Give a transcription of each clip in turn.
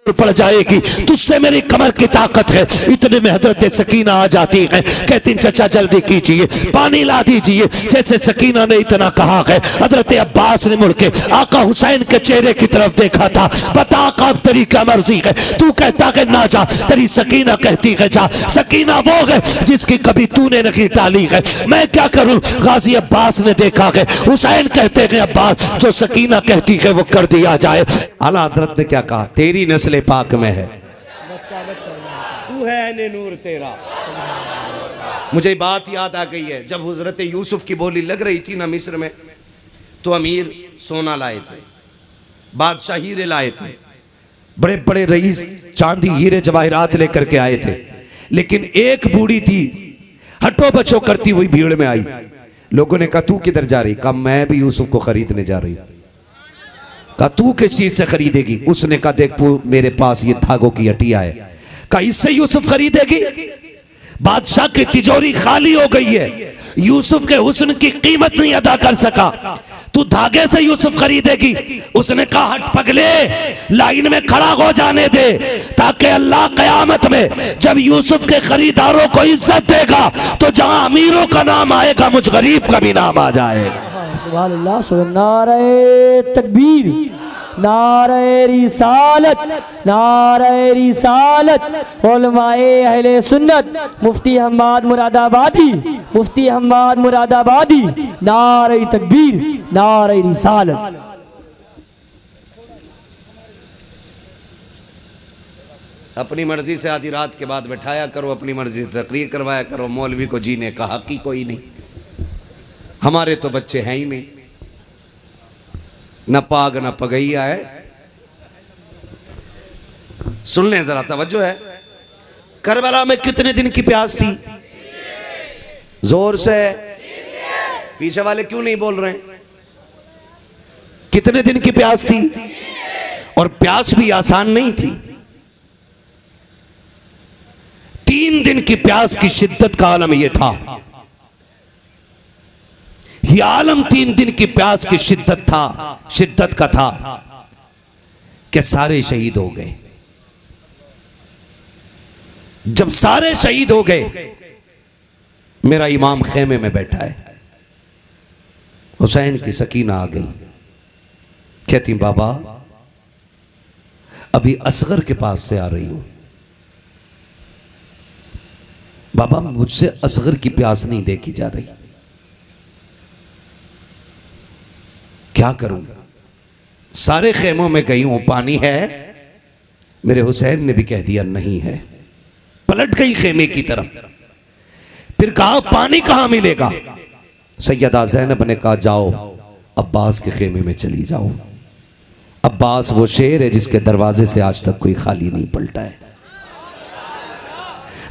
पड़ जाएगी, तुझसे मेरी कमर की ताकत है। इतने में हजरत सकीना आ जाती है, कहती चचा जल्दी कीजिए, पानी ला दीजिए। जैसे सकीना ने इतना कहा है, हजरत अब्बास ने मुड़ के आका हुसैन के चेहरे की तरफ देखा था। बता आका अब तेरी क्या मर्जी है, तू कहता है ना जा, तेरी सकीना कहती है जा। सकीना वो है जिसकी कभी तूने नहीं टाली है, मैं क्या करूं। गाजी अब्बास ने देखा है, हुसैन कहते हैं अब्बास जो सकीना कहती है वो कर दिया जाए। आला हजरत ने क्या कहा, तेरी नस्ल पाक में है, तू है ने नूर तेरा। मुझे बात याद आ गई है, जब हजरत यूसुफ की बोली लग रही थी ना मिस्र में, तो अमीर सोना लाए थे, बादशाह हीरे लाए थे, बड़े बड़े रईस चांदी हीरे जवाहरात लेकर के आए थे। लेकिन एक बूढ़ी थी हटो बचो करती हुई भीड़ में आई। लोगों ने कहा तू किधर जा रही, कहा मैं भी यूसुफ को खरीदने जा रही। कहा तू किस चीज से खरीदेगी, उसने कहा देख मेरे पास ये धागों की हटिया है। कहा इससे यूसुफ खरीदेगी, बादशाह की तिजोरी खाली हो गई है, यूसुफ के हुस्न की कीमत नहीं अदा कर सका, तू धागे से यूसुफ खरीदेगी। उसने कहा हट पगले, लाइन में खड़ा हो जाने दे, ताकि अल्लाह कयामत में जब यूसुफ के खरीदारों को इज्जत देगा तो जहां अमीरों का नाम आएगा मुझ गरीब का भी नाम आ जाएगा। सुभान अल्लाह, नारे तकबीर, नारे रिसालत, नारे रिसालत। उलमाए अहले सुन्नत, मुफ्ती हम्माद मुरादाबादी, मुफ्ती हम्माद मुरादाबादी, नारे तकबीर, नारे रिसालत। अपनी मर्जी से आधी रात के बाद बैठाया करो, अपनी मर्जी से तकरीर करवाया करो, मौलवी को जीने का हक ही कोई नहीं। हमारे तो बच्चे हैं ही नहीं, न पाग न पगैया है। सुन लें जरा, तवज्जो है। करबला में कितने दिन की प्यास थी, जोर से, पीछे वाले क्यों नहीं बोल रहे, कितने दिन की प्यास थी, और प्यास भी आसान नहीं थी। 3 दिन की प्यास की शिद्दत का आलम यह था, यह आलम 3 दिन की प्यास की शिद्दत का था कि सारे शहीद हो गए। जब सारे शहीद हो गए, मेरा इमाम खेमे में बैठा है, हुसैन की सकीना आ गई, कहती बाबा अभी असगर के पास से आ रही हूं, बाबा मुझसे असगर की प्यास नहीं देखी जा रही, क्या करूं। सारे खेमों में गई हूं, पानी है, मेरे हुसैन ने भी कह दिया नहीं है। पलट गई खेमे की तरफ, फिर कहा पानी कहां मिलेगा। सैयदा ज़ैनब ने कहा जाओ अब्बास के खेमे में चली जाओ। अब्बास वो शेर है जिसके दरवाजे से आज तक कोई खाली नहीं पलटा है।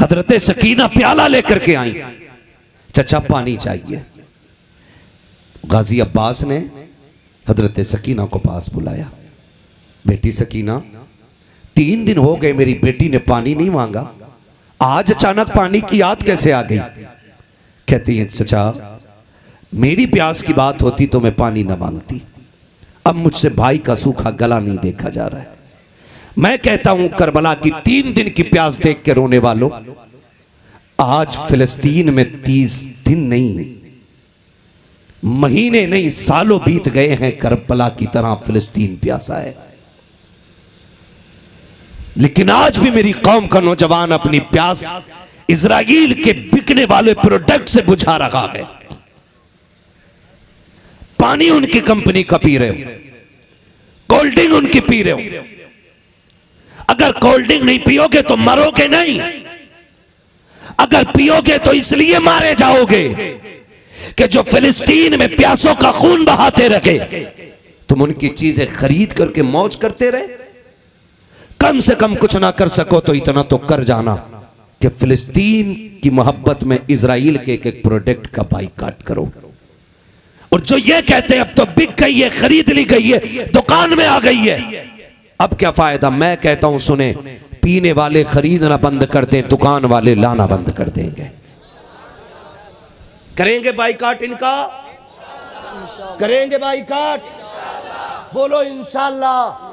हजरत सकीना प्याला लेकर के आई, चचा पानी चाहिए। गाजी अब्बास ने हजरत सकीना को पास बुलाया, बेटी सकीना 3 दिन हो गए मेरी बेटी ने पानी नहीं मांगा, आज अचानक पानी की याद कैसे आ गई। कहती है चचा मेरी प्यास की बात होती तो मैं पानी न मांगती, अब मुझसे भाई का सूखा गला नहीं देखा जा रहा है। मैं कहता हूं करबला की 3 दिन की प्यास देख के रोने वालों, आज फिलिस्तीन में 30 दिन नहीं, महीने नहीं, सालों बीत गए हैं, करबला की तरह फिलिस्तीन प्यासा है। लेकिन आज भी मेरी कौम का नौजवान अपनी प्यास इजराइल के बिकने वाले प्रोडक्ट से बुझा रहा है। पानी उनकी कंपनी का पी रहे हो, कोल्ड ड्रिंक उनकी पी रहे हो। अगर कोल्ड ड्रिंक नहीं पियोगे तो मरोगे नहीं, अगर पियोगे तो इसलिए मारे जाओगे कि जो फिलिस्तीन में प्यासों का खून बहाते रहे, तुम उनकी चीजें खरीद करके मौज करते रहे। कम से कम कुछ ना कर सको तो इतना तो कर जाना कि फिलिस्तीन की मोहब्बत में इजराइल के एक प्रोडक्ट का बाइकाट करो। और जो ये कहते हैं अब तो बिक गई है, खरीद ली गई है, दुकान में आ गई है, अब क्या फायदा। मैं कहता हूं सुने, पीने वाले खरीदना बंद कर दें, दुकान वाले लाना बंद कर देंगे। करेंगे बाइकाट इनका, करेंगे बाइकाट। बोलो इंशाअल्लाह,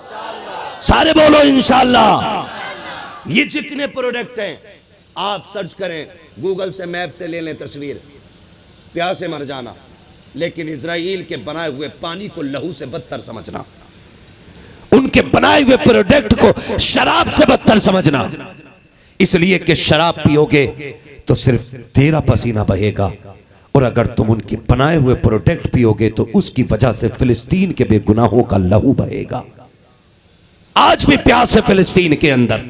सारे बोलो इंशाअल्लाह। ये जितने प्रोडक्ट हैं आप सर्च करें, गूगल से मैप से ले लें तस्वीर, प्यासे मर जाना, लेकिन इजराइल के बनाए हुए पानी को लहू से बदतर समझना, उनके बनाए हुए प्रोडक्ट को शराब से बदतर समझना। इसलिए कि शराब पियोगे तो सिर्फ तेरा पसीना बहेगा, और अगर तुम उनके बनाए हुए प्रोडक्ट पियोगे तो उसकी वजह से फिलिस्तीन के बेगुनाहों का लहू बहेगा। आज भी प्यास है फिलिस्तीन के अंदर,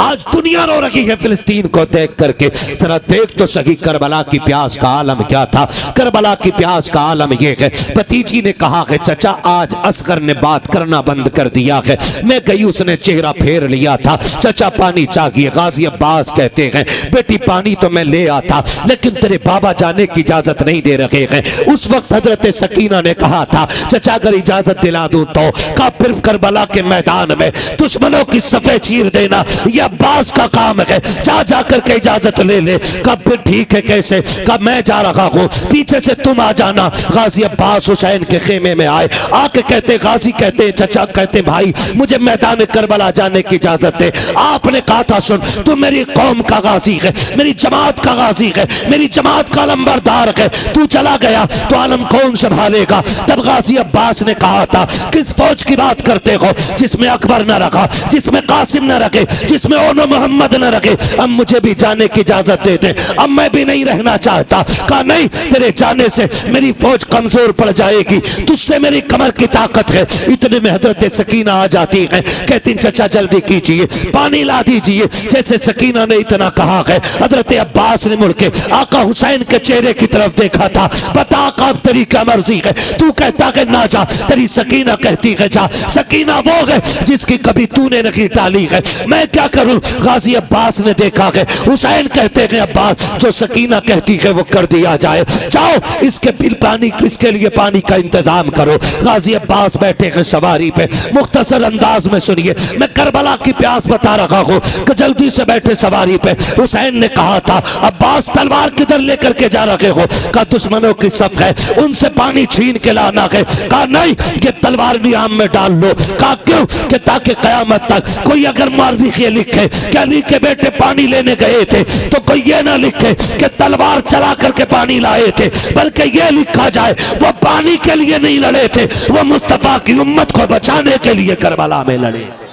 आज दुनिया रो रही है फिलिस्तीन को देख करके। जरा देख तो सही करबला की प्यास का आलम क्या था। करबला की प्यास का आलम यह है, भतीजी ने कहा है चाचा आज असगर ने बात करना बंद कर दिया है, मैं गई उसने चेहरा फेर लिया था, चाचा पानी चाहिए। गाजी अब्बास कहते हैं बेटी पानी तो मैं ले आता, लेकिन तेरे बाबा जाने की इजाजत नहीं दे रहे हैं। उस वक्त हजरत सकीना ने कहा था चाचा अगर इजाजत दिला दूं तो, का फिर करबला के मैदान में दुश्मनों की सफे चीर देना या अब्बास का काम है, जा जा करके इजाजत ले ले। कब फिर ठीक है कैसे, कब मैं जा रहा हूँ पीछे से तुम आ जाना। गाजी अब्बास हुसैन के खेमे में आए, आके कहते गाजी कहते चचा कहते भाई मुझे मैदान करबला जाने की इजाजत दे। आपने कहा था सुन तू मेरी कौम का गाजी है, मेरी जमात का गाजी है, मेरी जमात का लंबरदार है, तू चला गया तो आलम कौन संभालेगा। तब गाजी अब्बास ने कहा था किस फौज की बात करते हो जिसमें अकबर न रखा, जिसमें कासिम न रखे, जिसमें ओनो मोहम्मद न रखे, अब मुझे भी जाने की इजाजत दे दे, अब मैं भी नहीं रहना चाहता। कहा नहीं तेरे जाने से मेरी फौज कमजोर पड़ जाएगी, तुझसे मेरी कमर की ताकत है। इतने में हजरत सकीना आ जाती है, कहती चचा जल्दी कीजिए पानी ला दीजिए। जैसे सकीना ने इतना कहा है हजरत अब्बास ने मुड़ के आका हुसैन के चेहरे की तरफ देखा था, बता कब तेरी क्या मर्जी है, तू कहता है ना जा, तेरी सकीना कहती है जा। सकीना वो है जिसकी कभी तूने नहीं टाली है, मैं क्या करूं। गाजी अब्बास ने देखा है, हुसैन कहते हैं अब्बास जो सकीना कहती है वो कर दिया जाए, जाओ इसके बिल पानी इसके लिए पानी का इंतजाम करो। गाजी अब्बास बैठे हैं सवारी पे, मुख्तसर अंदाज में सुनिए मैं करबला की प्यास बता रहा हूँ कि जल्दी से बैठे सवारी पे। हुसैन ने कहा था अब्बास तलवार किधर लेकर के जा रहे हो, का दुश्मनों की सफ है उनसे पानी छीन के लाना है। कहा नहीं ये तलवार नियाम में डाल लो। कहा क्यों, कि ताकि कयामत तक कोई अगर मारने के लिखे कि अली के बेटे पानी लेने गए थे तो कोई ये ना लिखे कि तलवार चला करके पानी लाए थे, बल्कि ये लिखा जाए वो पानी के लिए नहीं लड़े थे, वो मुस्तफा की उम्मत को बचाने के लिए करबला में लड़े थे।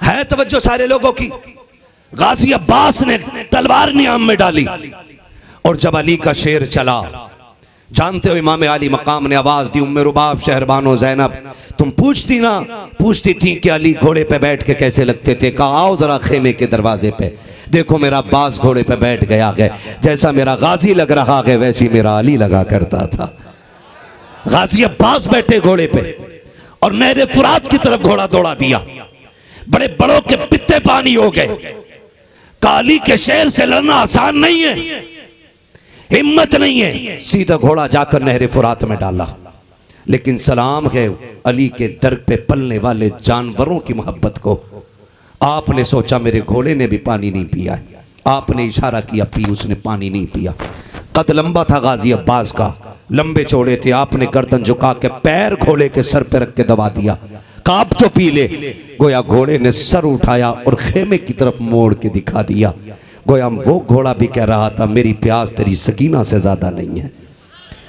है तवज्जो सारे लोगों की। गाजी अब्बास ने तलवार नियाम में डाली, और जब अली का शेर चला, जानते हो इमाम अली मकाम ने आवाज दी उम्मे रुबाब शहरबानो ज़ैनब तुम पूछती थी कि अली घोड़े पे बैठ के कैसे लगते थे। कहा आओ जरा खेमे के दरवाजे पे देखो, मेरा अब्बास घोड़े पे बैठ गया है, जैसा मेरा गाजी लग रहा है वैसी मेरा अली लगा करता था। गाजी अब्बास बैठे घोड़े पे और नहरे फुरात की तरफ घोड़ा दौड़ा दिया, बड़े बड़ों के पित्ते पानी हो गए। काली के शेर से लड़ना आसान नहीं है, हिम्मत नहीं है। सीधा घोड़ा जाकर नहरे फुरात में डाला, लेकिन सलाम है अली के दर पे पलने वाले जानवरों की मोहब्बत को। आपने सोचा मेरे घोड़े ने भी पानी नहीं पिया, आपने इशारा किया पी, उसने पानी नहीं पिया। कद लंबा था गाजी अब्बास का, लंबे चौड़े थे, आपने गर्दन झुका के पैर घोड़े के सर पे रख के दबा दिया। काब तो पी ले। गोया घोड़े ने सर उठाया और खेमे की तरफ मोड़ के दिखा दिया। गोया वो घोड़ा भी कह रहा था मेरी प्यास तेरी सकीना से ज्यादा नहीं है,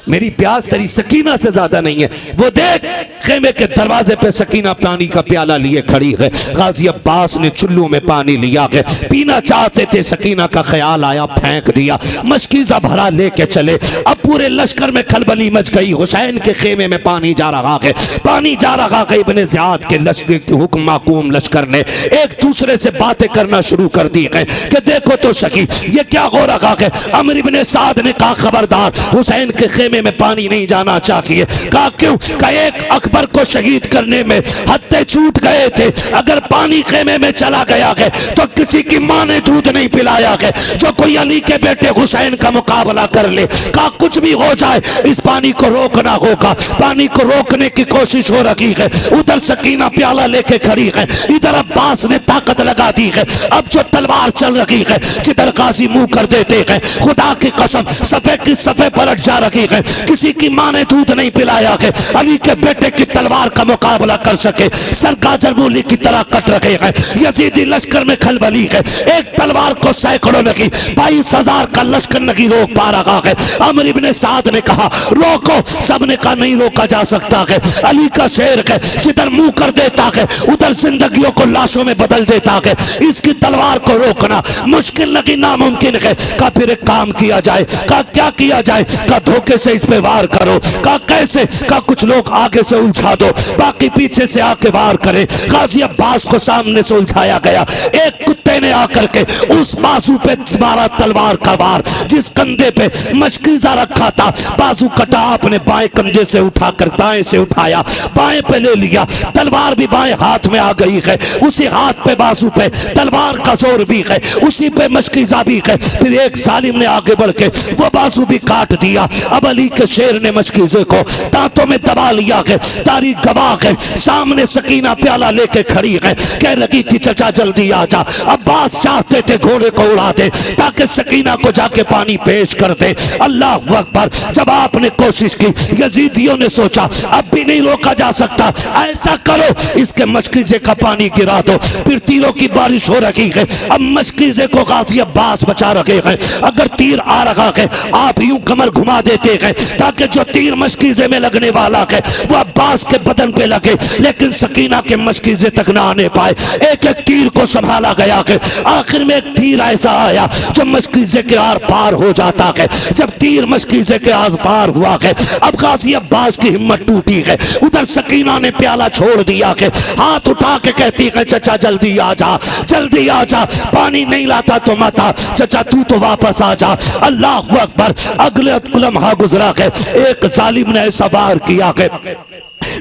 मेरी प्यास तेरी सकीना से ज्यादा नहीं है। वो देख खेमे के दरवाजे पे सकीना पानी का प्याला लिए खड़ी है। गाजी अब्बास ने चुल्लू में पानी लिया है, पीना चाहते थे, सकीना का ख्याल आया फेंक दिया। मशकीजा भरा लेके चले। अब पूरे लश्कर में खलबली मच गई। हुसैन के खेमे में पानी जा रहा है, पानी जा रहा है। इब्ने ज़ियाद के लश्कर के हुक्म माकूम लश्कर ने एक दूसरे से बातें करना शुरू कर दी है कि देखो तो सकी ये क्या हो रहा है। अमर इब्ने साद ने कहा खबरदार, हुसैन के खेमे खेमे में पानी नहीं जाना चाहिए। कहा क्यों? कहा एक अकबर को शहीद करने में हत्थे छूट गए थे, अगर पानी खेमे में चला गया है तो किसी की मां ने दूध नहीं पिलाया है। जो कोई अली के बेटे हुसैन का मुकाबला कर ले, कहा कुछ भी हो जाए इस पानी को रोकना होगा। पानी को रोकने की कोशिश हो रही है। उधर सकीना प्याला लेके खड़ी है, इधर अब्बास ने ताकत लगा दी है। अब जो तलवार चल रही है, जिधर गाजी मुंह कर देते हैं, खुदा की कसम सफे की सफे पलट जा रही है। किसी की मां ने दूध नहीं पिलाया है, अली के बेटे की तलवार का मुकाबला कर सके। सर गाजर मूली की तरह कट रहे हैं। यजीदी लश्कर में खलबली है, एक तलवार को सैकड़ों नहीं 22,000 का लश्कर नहीं रोक पा रहा है। अमर इब्ने साद ने कहा रोको, सबने कहा नहीं रोका जा सकता है। अली का शेर है, जिधर मुंह कर देता है उधर जिंदगियों को लाशों में बदल देता है। इसकी तलवार को रोकना मुश्किल नहीं, नामुमकिन है। का फिर एक काम किया जाए। का क्या किया जाए? का धोखे से इस पे वार करो। का कैसे? का कुछ लोग आगे से उलझा दो, बाकी पीछे से आके वार करे। गाजी अब्बास को सामने से उलझाया गया। एक कुत्ते ने आकर के उस बाजू पे मारा तलवार का वार, जिस कंधे पे मशकीजा रखा था बाजू कटा, आपने बाएं कंधे से उठाकर दाएं से उठाया, बाएं पे ले लिया। तलवार भी बाएं हाथ में आ गई है, उसी हाथ पे बाजू पे तलवार का जोर भी है, उसी पे मशकीजा भी है। फिर एक सालिम ने आगे बढ़ के वो बाजू भी काट दिया। अब अली के शेर ने मशकीजे को दांतों में दबा लिया है। तारीख गवाह है, सामने सकीना प्याला लेके खड़ी है, कह रही थी चचा जल्दी आ जा। अब्बास चाहते थे घोड़े को उड़ा दे ताकि सकीना को जाके पानी पेश कर दे। अल्लाह अकबर। जब आपने कोशिश की, यजीदियों ने सोचा अब भी नहीं रोका जा सकता, ऐसा करो इसके मशकीजे का पानी गिरा दो। फिर तीरों की बारिश हो रही है। अब मशकीजे को गाजी अब्बास बचा रहे हैं। अगर तीर आ रहा है आप यूं कमर घुमा देते हैं ताकि जो तीर मशकीजे में लगने वाला है वो अब्बास के बदन पे लगे, लेकिन सकीना के मशकीजे तक ना आने पाए। एक एक तीर को संभाला गया है। आखिर में एक तीर ऐसा आया जो मशकीजे के आर पार हो जाता है। जब तीर मशकीजे के आर पार हुआ है, अब गाजी अब्बास की हिम्मत टूटी है। उधर सकीना ने प्याला छोड़ दिया है, हाथ उठा के कहती है चचा जल्दी आ जा, जल्दी आ जा, पानी नहीं लाता तो मत आ, चचा तू तो वापस आ जा। अल्लाह अकबर। अगले लम्हा गुजरा है, एक जालिम ने ऐसा वार किया है,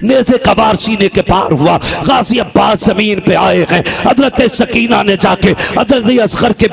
नेज़े का वार सीने के पार हुआ। गाजी अब्बास जमीन पे आए हैं। हजरत सकीना ने जाके हजरत असगर के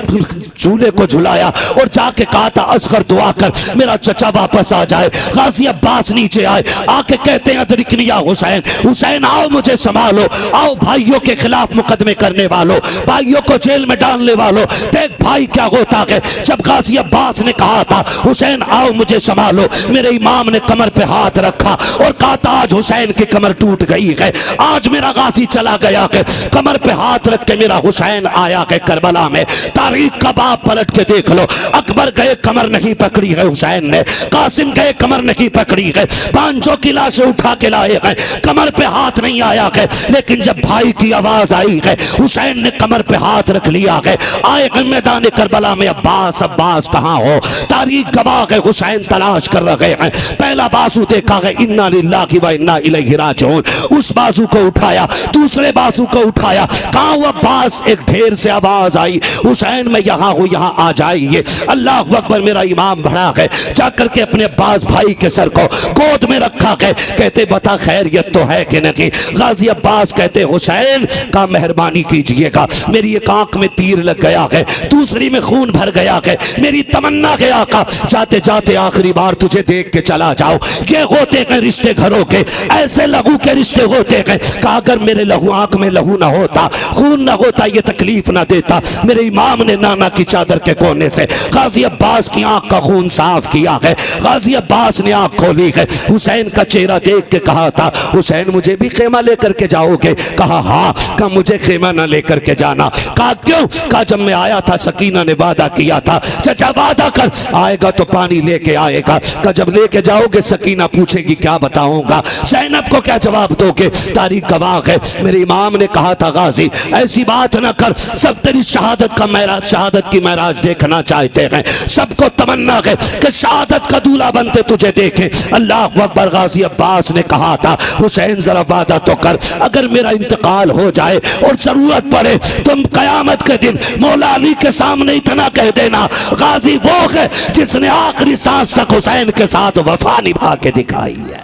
झूले को झुलाया और जाके कहा था असगर दुआ कर मेरा चचा वापस आ जाए। गाजी अब्बास नीचे आए, आके कहते हैं अदरिकनी या हुसैन, हुसैन आओ मुझे संभालो, आओ भाइयों के खिलाफ मुकदमे करने वालों, भाइयों को जेल में डालने वालों, देख भाई क्या होता है। जब गाजी अब्बास ने कहा था हुसैन आओ मुझे संभालो, मेरे इमाम ने कमर पे हाथ रखा और कहा था आज हुसैन की कमर टूट गई है, आज मेरा गाजी चला गया है। कमर पे हाथ रख के मेरा हुसैन आया है करबला में। तारीख का बाप पलट के देख लो, अकबर गए कमर नहीं पकड़ी है हुसैन ने, कासिम गए कमर नहीं पकड़ी है, पांचों की लाशें उठा के लाए हैं, कमर पे हाथ नहीं आया है। लेकिन जब भाई की आवाज आई है हुसैन ने कमर पे हाथ रख लिया है। आए हैं मैदान करबला में, अब्बास अब्बास कहाँ हो? तारीख गवाह है हुसैन तलाश कर रहे हैं। पहला बाजू देखा है इन्ना लिल्लाहि व इन्ना इलैहि राजिऊन, उस बाजू को उठाया, दूसरे बाजू को उठाया, कहाँ वो अब्बास? एक ढेर से आवाज आई हुसैन मैं यहाँ हूँ, यहाँ आ जाइए। अल्लाह अकबर। मेरा इमाम भरा है, जाकर के अपने अब्बास भाई के सर को गोद में रखा है, कहते बता खैरियत तो है कि नहीं? गाजी अब्बास कहते हुसैन का मेहरबानी कीजिएगा, मेरी एक आंख में तीर लग गया है, दूसरी में खून भर गया है, मेरी तमन्ना है आका जाते जाते आखिरी बार तुझे देख के चला जाओ। ये होते हैं रिश्ते घरों के, ऐसे लहू के रिश्ते होते हैं। कहा अगर मेरे लहू आंख में लहू ना होता, खून ना होता, ये तकलीफ ना देता। मेरे इमाम ने नाना की चादर के कोने से गाजी अब्बास की आंख का खून साफ किया है। गाजी अब्बास ने आंख खोली है, हुसैन का चेहरा देख के कहा था हुसैन मुझे भी खेमा लेकर के जाओगे? कहा हाँ। कहा मुझे खेमा ना लेकर के जाना। कहा क्यों? कहा जब मैं आया था सकीना ने वादा किया था, चचा वादा कर आएगा तो पानी लेके आएगा। कहा जब लेके जाओगे सकीना पूछेगी क्या बताऊंगा? ज़ैनब सबको क्या जवाब दोगे? तारीख गवाह है, मेरे इमाम ने कहा था गाजी ऐसी बात ना कर, सब तेरी शहादत का महराज, शहादत की महराज देखना चाहते हैं, सबको तमन्ना है कि शहादत का दूल्हा बनते तुझे देखें। अल्लाह अकबर। गाजी अब्बास ने कहा था हुसैन जरा वादा तो कर, अगर मेरा इंतकाल हो जाए और जरूरत पड़े तुम कयामत के दिन मौला अली के सामने इतना कह देना, गाजी वो है जिसने आखिरी सांस तक हुसैन के साथ वफा निभा के दिखाई है।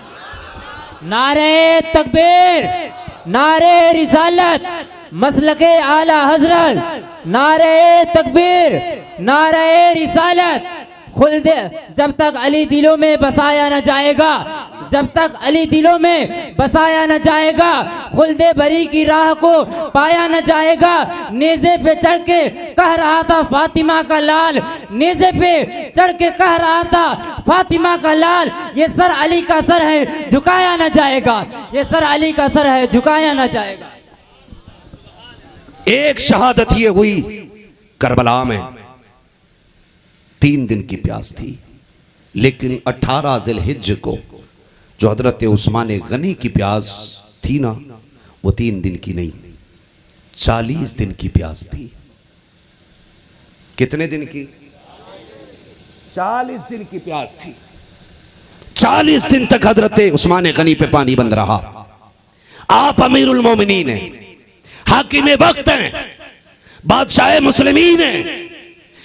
नारे तकबीर, नारे रिसालत, मसलके आला हजरत, नारे तकबीर, नारे रिसालत। खुल्द जब तक अली दिलों में बसाया न जाएगा, जब तक अली दिलों में बसाया न जाएगा, खुल्दे बरी की राह को पाया न जाएगा। नेज़े पे चढ़ के कह रहा था फातिमा का लाल, नेज़े पे चढ़ के कह रहा था फातिमा का लाल, ये सर अली का सर है झुकाया न जाएगा, ये सर अली का सर है झुकाया न जाएगा। एक शहादत ये हुई करबला में, 3 दिन की प्यास थी, लेकिन 18 ज़िलहिज्ज को जो हजरत उस्मान गनी की प्यास थी ना, वो 3 दिन की नहीं 40 दिन की प्यास थी। कितने दिन की? 40 दिन की प्यास थी। 40 दिन तक हजरत उस्मान गनी पे पानी बंद रहा। आप अमीरुल मोमिनीन हैं, हाकिम वक्त हैं, बादशाह मुस्लिमीन हैं,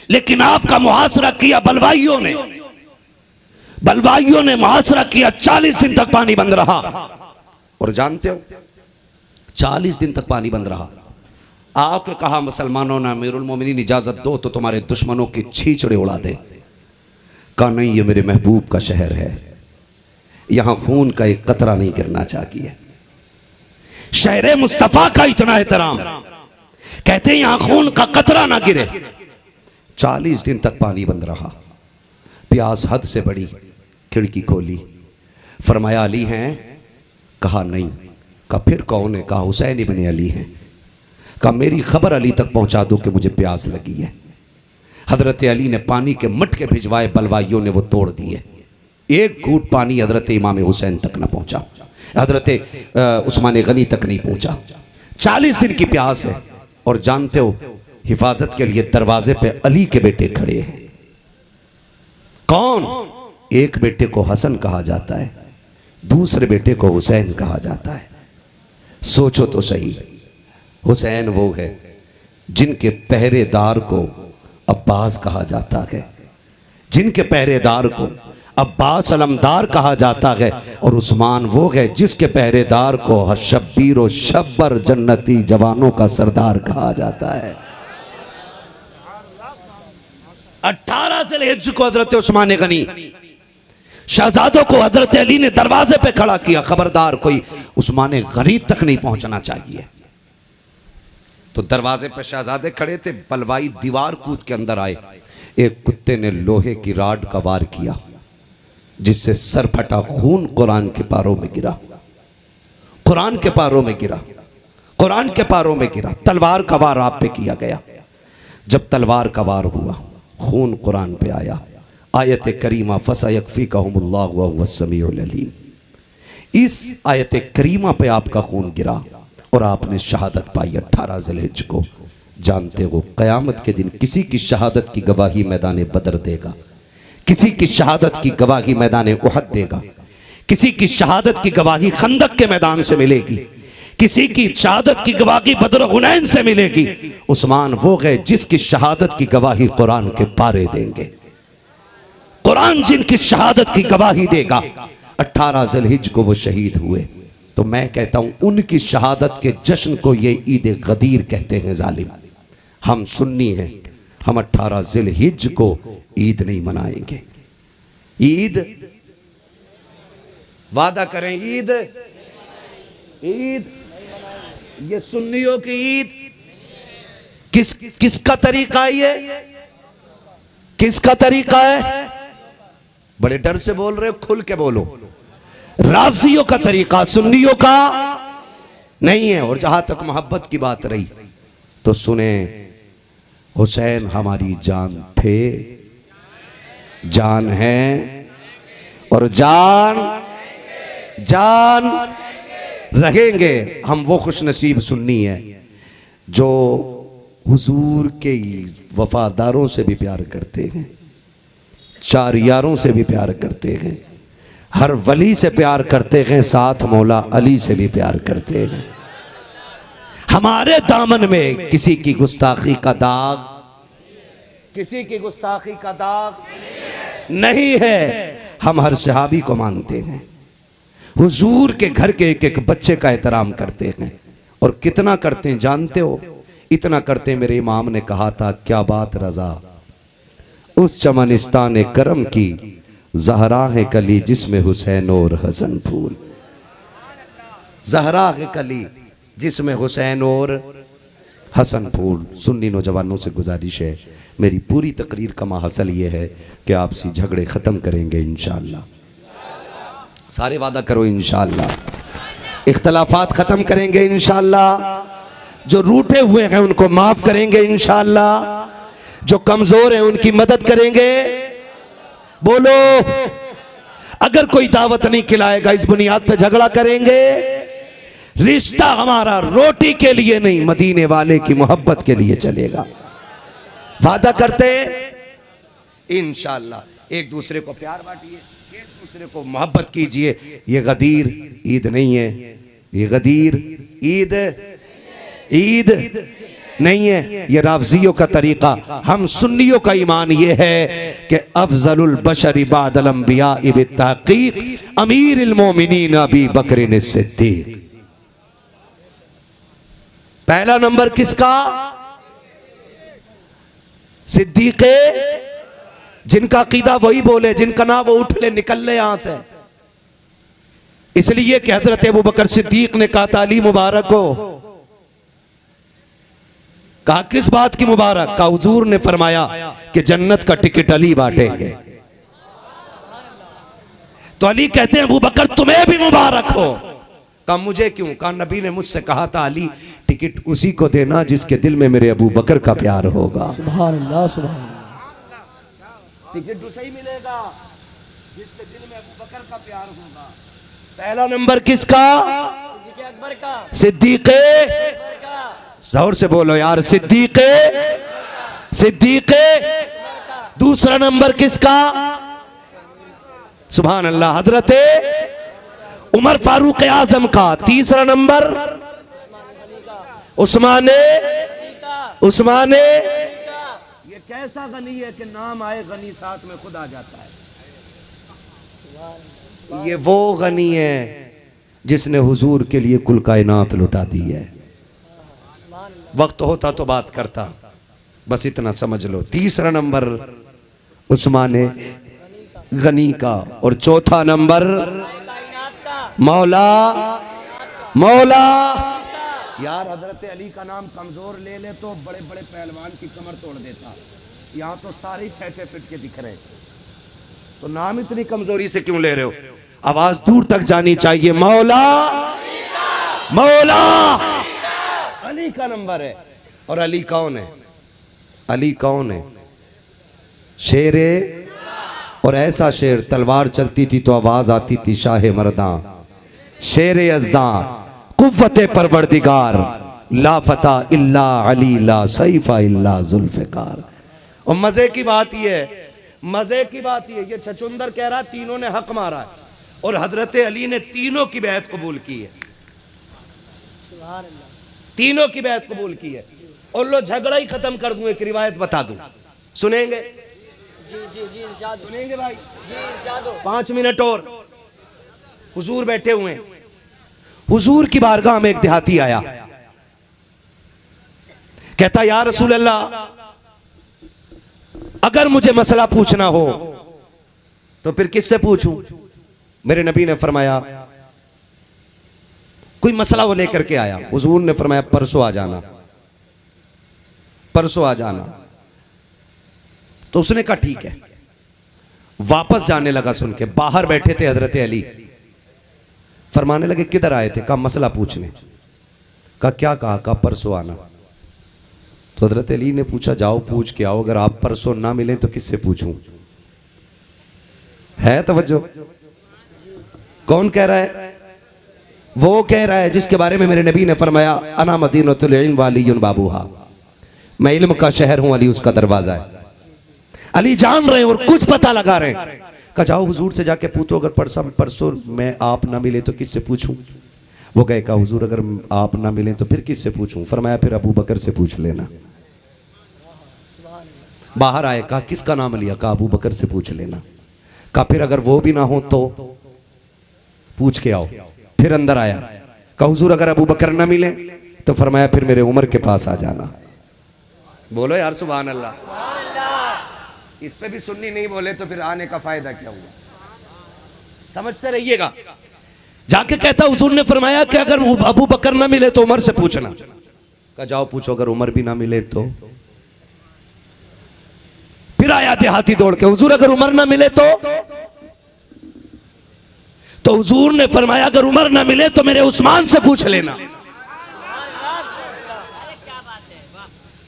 लेकिन आपका मुहासरा किया बलवाइयों ने, बलवाइयों ने मुहासरा किया। 40 दिन तक पानी बंद रहा। और जानते हो 40 दिन तक पानी बंद रहा। आपने कहा मुसलमानों ने अमीरुल मोमिनीन इजाजत दो तो तुम्हारे दुश्मनों की छींचड़े उड़ा दे। कहा नहीं, ये मेरे महबूब का शहर है, यहां खून का एक कतरा नहीं गिरना चाहिए। शहर मुस्तफा का इतना एहतराम, कहते हैं यहां खून का कतरा ना गिरे। 40 दिन तक पानी बंद रहा। प्यास हद से बड़ी, खिड़की खोली, फरमाया अली हैं? कहा नहीं। कहा फिर कौन है? कहा हुसैन इब्ने अली हैं। कहा मेरी खबर अली तक पहुंचा दो कि मुझे प्यास लगी है। हजरत अली ने पानी के मटके भिजवाए, बलवाइयों ने वो तोड़ दिए। एक घूंट पानी हजरत इमाम हुसैन तक न पहुंचा, हजरत उस्मान गनी तक नहीं पहुंचा। 40 दिन की प्यास है। और जानते हो हिफाजत के लिए दरवाजे पे अली के बेटे खड़े हैं। कौन? एक बेटे को हसन कहा जाता है, दूसरे बेटे को हुसैन कहा जाता है। सोचो तो सही, हुसैन वो है जिनके पहरेदार को अब्बास कहा जाता है, जिनके पहरेदार को अब्बास अलमदार कहा जाता है, और उस्मान वो है जिसके पहरेदार को हर शब्बीर व शब्बर जन्नती जवानों का सरदार कहा जाता है। 18 ज़िलहिज्ज को हजरत उस्मान गनी शहजादों को हजरत अली ने दरवाजे पे खड़ा किया, खबरदार कोई उस्मान गनी तक नहीं पहुंचना चाहिए। तो दरवाजे पे शहजादे खड़े थे, बलवाई दीवार कूद के अंदर आए। एक कुत्ते ने लोहे की राड का वार किया, जिससे सर फटा, खून कुरान के पारों में गिरा, कुरान के पारों में गिरा, कुरान के पारों में गिरा। तलवार का वार आप पे किया गया। जब तलवार का वार हुआ, खून कुरान पे आया। आयत करीमा फसयकफीकहुमुल्लाहु व हुवस समीउल अलीम, इस आयत करीमा पे आपका खून गिरा और आपने शहादत पाई 18 ज़िलहिज्ज को। जानते हो क़यामत के दिन किसी की शहादत की गवाही मैदान बदर देगा, किसी की शहादत की गवाही मैदान उहद देगा, किसी की शहादत की गवाही खंदक के मैदान से मिलेगी, किसी की शहादत की गवाही बदर हुनैन से मिलेगी। उस्मान वो गए जिसकी शहादत की गवाही कुरान के पारे देंगे। कुरान जिनकी शहादत की गवाही देगा। 18 ज़िलहिज्ज को वो शहीद हुए। तो मैं कहता हूं उनकी शहादत के जश्न को ये ईद गदीर कहते हैं। जालिम, हम सुन्नी हैं, हम 18 ज़िलहिज्ज को ईद नहीं मनाएंगे। ईद वादा करें, ईद ईद ये सुन्नियों की ईद। किसका तरीका है ये? किसका तरीका है? बड़े डर से बोल रहे हो, खुल के बोलो। राफ़ज़ियों का तरीका, सुन्नियों का नहीं है। और जहां तक मोहब्बत की बात रही तो सुने, हुसैन हमारी जान थे, जान है और जान रहेंगे हम वो खुश नसीब सुन्नी है जो हुजूर के वफादारों से भी प्यार करते हैं, चार यारों से भी प्यार करते हैं, हर वली से प्यार करते हैं, साथ मौला अली से भी प्यार करते हैं। हमारे दामन में किसी की गुस्ताखी का दाग, किसी की गुस्ताखी का दाग नहीं है। हम हर सहाबी को मानते हैं, हुजूर के घर के एक एक बच्चे का एहतराम करते हैं। और कितना करते हैं जानते हो? इतना करते हैं, मेरे इमाम ने कहा था, क्या बात रजा उस चमनिस्तान करम की, ज़हरा है कली जिसमें हुसैन और हसन फूल। ज़हरा है कली जिसमें हुसैन और हसन फूल। सुन्नी नौजवानों से गुजारिश है, मेरी पूरी तकरीर का माहसल ये है कि आपसी झगड़े ख़त्म करेंगे इंशाअल्लाह। सारे वादा करो इंशाअल्लाह। इख्तलाफात ख़त्म करेंगे इंशाअल्लाह। जो रूठे हुए हैं उनको माफ़ करेंगे इंशाअल्लाह। जो कमज़ोर हैं उनकी मदद करेंगे। बोलो, अगर कोई दावत नहीं खिलाएगा इस बुनियाद पे झगड़ा करेंगे। रिश्ता हमारा रोटी के लिए नहीं, मदीने वाले की मोहब्बत के लिए चलेगा। वादा करते इंशाअल्लाह। एक दूसरे को प्यार बांटिए, एक दूसरे को मोहब्बत कीजिए। ये गदीर ईद नहीं है, ये गदीर ईद नहीं है, ये राफ़ज़ियों का तरीका। हम सुन्नियों का ईमान ये है कि अफ़ज़लुल बशर बादल अंबिया बित्तहक़ीक़ अमीरुल मोमिनीन अबी बकर सिद्दीक़। पहला नंबर किसका? सिद्दीक़े, जिनका अक़ीदा वही बोले, जिनका ना वो उठ ले, निकल ले यहां से। इसलिए कि हज़रत अबू बकर सिद्दीक़ ने कहा था, अली मुबारक हो। कहा किस बात की मुबारक? का हुजूर ने फरमाया कि जन्नत का टिकट अली बांटेंगे। तो अली कहते हैं, अबू बकर तुम्हें भी मुबारक हो। कहा मुझे क्यों? कहा नबी ने मुझसे कहा था, अली टिकट उसी को देना जिसके दिल में मेरे अबू बकर का प्यार होगा। सुभान अल्लाह, सुभान अल्लाह। टिकट उसे ही मिलेगा जिसके दिल में अबू बकर का प्यार होगा। पहला नंबर किसका? सिद्दीक़ अकबर का। सिद्दीक़े, जोर से बोलो यार, सिद्दीक़े, सिद्दीक़े। दूसरा नंबर किसका? सुभान अल्लाह, हजरते उमर फारूक आजम का। तीसरा नंबर उस्माने, उस्माने। ये कैसा गनी है कि नाम आए गनी साथ में खुद आ जाता है। ये वो गनी है जिसने हुजूर के लिए कुल कायनात लुटा दी है। वक्त होता तो बात करता, बस इतना समझ लो। तीसरा नंबर उस्माने गनी का, और चौथा नंबर मौला, मौला। यार हजरत अली का नाम कमजोर ले ले तो बड़े बड़े पहलवान की कमर तोड़ देता। यहाँ तो सारे 6-6 फीट के दिख रहे, तो नाम इतनी कमजोरी से क्यों ले रहे हो? आवाज दूर तक जानी चाहिए। मौला, मौला। अली का नंबर है। और अली कौन है? अली कौन है? शेरे, और ऐसा शेर तलवार चलती थी तो आवाज आती थी शाह मर्दा, शेरे अज़दा, कुव्वते परवरदिगार, ला फता इल्ला अली, ला सैफा इल्ला जुल्फ़िकार। और मजे की बात ये है, मजे की बात ये छचुंदर कह रहा तीनों ने हक मारा है, और हजरत अली ने तीनों की बैत कबूल की है। तीनों की बैत कबूल की है। और लो झगड़ा ही खत्म कर दूं, एक रिवायत बता दूं, सुनेंगे? जी जी जी, इरशाद हो। सुनेंगे भाई? जी, इरशाद हो। 5 मिनट और। हुजूर बैठे हुए हैं, हुजूर की बारगाह में एक देहाती आया, कहता या रसूल अल्लाह, अगर मुझे मसला पूछना हो तो फिर किससे पूछूं? मेरे नबी ने फरमाया, कोई मसला वो लेकर के आया, हुजूर ने फरमाया परसों आ जाना, परसों आ जाना। तो उसने कहा ठीक है। वापस जाने लगा, सुन के बाहर बैठे थे हजरत अली, फरमाने लगे किधर आए थे? कहा मसला पूछने। कहा क्या कहा? कहा परसों आना। तो हजरत अली ने पूछा जाओ पूछ के आओ, अगर आप परसों ना मिले तो किससे पूछूं? है तवज्जो? कौन कह रहा है? वो कह रहा है जिसके बारे में मेरे नबी ने फरमाया अना मदीनतुल इल्म वालियुन बाबूहा, मैं इल्म का शहर हूं, अली उसका दरवाजा है। अली जान रहे हैं और कुछ पता लगा रहे हैं। कहा जाओ हुजूर से जाके पूछो, अगर परसों मैं आप ना मिले तो किससे पूछूं? वो गए, कहा हुजूर अगर आप ना मिले तो फिर किससे पूछूं? फरमाया फिर अबू बकर से पूछ लेना। बाहर आए, कहा किसका नाम लिया? कहा अबू बकर से पूछ लेना। कहा फिर अगर वो भी ना हो तो पूछ के आओ। फिर अंदर आया, कहा हुजूर अगर अबू बकर ना मिले तो फरमाया फिर मेरे उमर के पास आ जाना। बोलो यार सुभान अल्लाह। इस पे भी सुन्नी नहीं बोले तो फिर आने का फायदा क्या हुआ? समझते रहिएगा। जाके कहता हुजूर ने फरमाया कि अगर अबू बकर ना मिले तो उमर से पूछना। कहा जाओ पूछो, अगर उमर भी ना मिले तो? फिर आया देहाती दौड़ के, हुजूर अगर उमर ना मिले तो हुजूर ने फरमाया अगर उमर ना मिले तो मेरे उस्मान से पूछ लेना।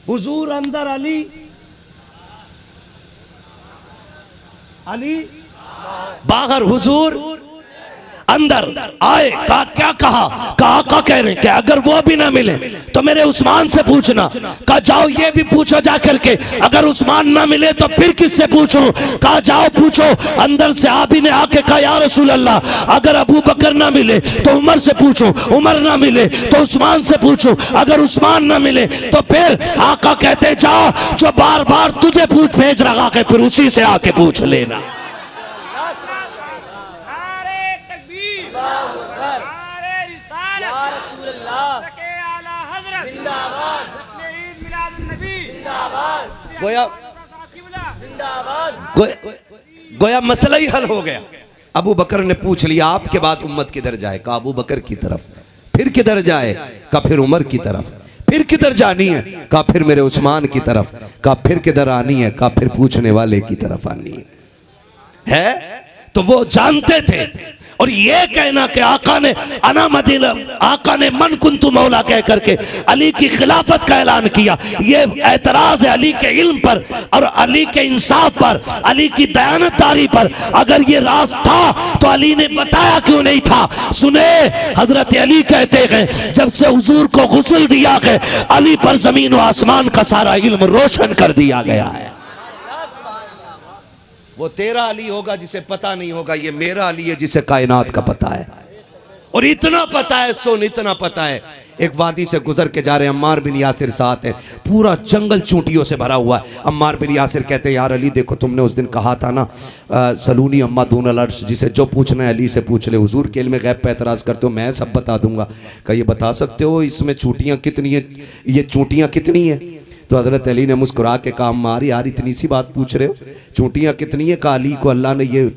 हुजूर अंदर, अली बाहर, हुजूर अंदर आए। कहा क्या कहा? कहा आका कह रहे कि अगर वो भी ना मिले तो मेरे उस्मान से पूछना। कहा जाओ ये भी पूछो जा करके, अगर उस्मान ना मिले तो फिर किससे पूछूं? कहा जाओ पूछो। अंदर से आबी ने आके कहा या रसूल अल्लाह, अगर अबू बकर ना मिले तो उमर से पूछूं, उमर ना मिले तो उस्मान से पूछूं, अगर उस्मान ना मिले तो फिर? आका कहते जाओ जो बार बार तुझे पूछ भेज रहा है फिर उसी से आके पूछ लेना। गोया मसला ही हल हो गया। अबू बकर ने पूछ लिया आपके बाद उम्मत किधर जाए? कहा अबू बकर की तरफ। फिर किधर जाए? कहा फिर उमर की तरफ। फिर किधर जानी है? कहा फिर मेरे उस्मान की तरफ। कहा फिर किधर आनी है? कहा फिर पूछने वाले की तरफ आनी है। तो वो जानते थे। और ये कहना कि आका ने अना मदीना, आका ने मन कुंतु मौला कह करके अली की खिलाफत का ऐलान किया, ये एतराज है अली के इल्म पर और अली के इंसाफ पर, अली की दयानतदारी पर। अगर ये राज था तो अली ने बताया क्यों नहीं था? सुने, हजरत अली कहते हैं जब से हुजूर को गुस्ल दिया गया अली पर जमीन व आसमान का सारा इल्म रोशन कर दिया गया है। वो तेरा अली होगा जिसे पता नहीं होगा, ये मेरा अली है जिसे कायनात का पता है। और इतना पता है, सुन इतना पता है, एक वादी से गुजर के जा रहे अम्मार बिन यासिर साथ है, पूरा जंगल चूंटियों से भरा हुआ है। अम्मार बिन यासिर कहते हैं यार अली देखो तुमने उस दिन कहा था ना सलूनी अम्मा दून अलर्श, जिसे जो पूछना है अली से पूछ ले। हुजूर के इल्म गैब पे एतराज़ करते हो, मैं सब बता दूंगा। क्या ये बता सकते हो इसमें चूंटियाँ कितनी है, ये चूंटियाँ कितनी है? तो हज़रत अली ने मुस्कुरा के कहा अम्मार यार इतनी सी बात पूछ रहे हो, चूंटियाँ कितनी है? कहा अली को अल्लाह ने ये